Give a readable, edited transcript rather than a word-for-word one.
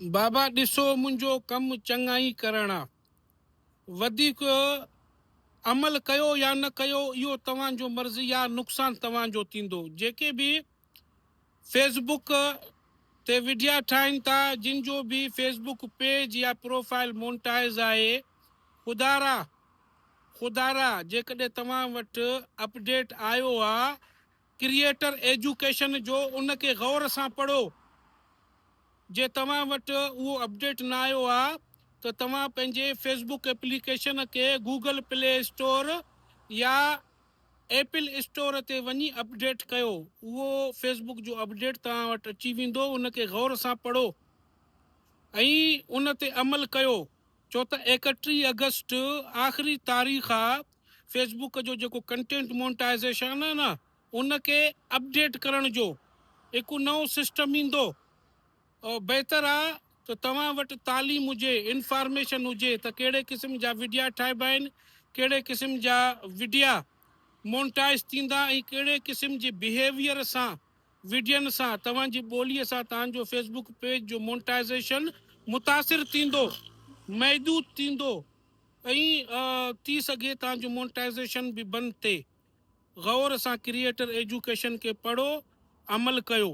बाबा ॾिसो मुंहिंजो कमु चङाई करणु आहे, वधीक अमल कयो या न कयो इहो तव्हांजो मर्ज़ी या नुक़सानु तव्हांजो थींदो। जेके बि फेसबुक ते वीडिया ठाहिनि था, जिन जो बि फेसबुक पेज या प्रोफाइल मोनेटाइज़ आहे, ख़ुदारा जेकॾहिं तव्हां वटि अपडेट आयो आहे क्रिएटर एजुकेशन जो, उनखे गौर सां पढ़ो। जे तव्हां वटि उहो अपडेट न आयो आहे त तव्हां पंहिंजे फेसबुक एप्लीकेशन खे गूगल प्ले स्टोर या एप्पल स्टोर ते वञी अपडेट कयो। उहो फेसबुक जो अपडेट तव्हां वटि अची वेंदो, उनखे गौर सां पढ़ो ऐं उन ते अमल कयो। छो त 31 अगस्त आख़िरी तारीख़ आहे फेसबुक जो जेको कंटेंट मोनेटाइज़ेशन आहे न, उनखे अपडेट करण जो हिकु नओं सिस्टम ईंदो। बहितर आहे त तव्हां वटि तालीम हुजे, इंफॉर्मेशन हुजे त कहिड़े क़िस्म जा वीडिया ठाहिबा आहिनि, कहिड़े क़िस्म जा वीडिया मोनेटाइज़ थींदा ऐं कहिड़े क़िस्म जे बिहेवियर सां वीडियनि सां तव्हांजी ॿोलीअ सां तव्हांजो फेसबुक पेज जो मोनेटाइज़ेशन मुतासिर थींदो, महदूद थींदो ऐं थी सघे तव्हांजो मोनेटाइज़ेशन बि बंदि थिए। गौर सां क्रिएटर एजुकेशन खे पढ़ो, अमल कयो।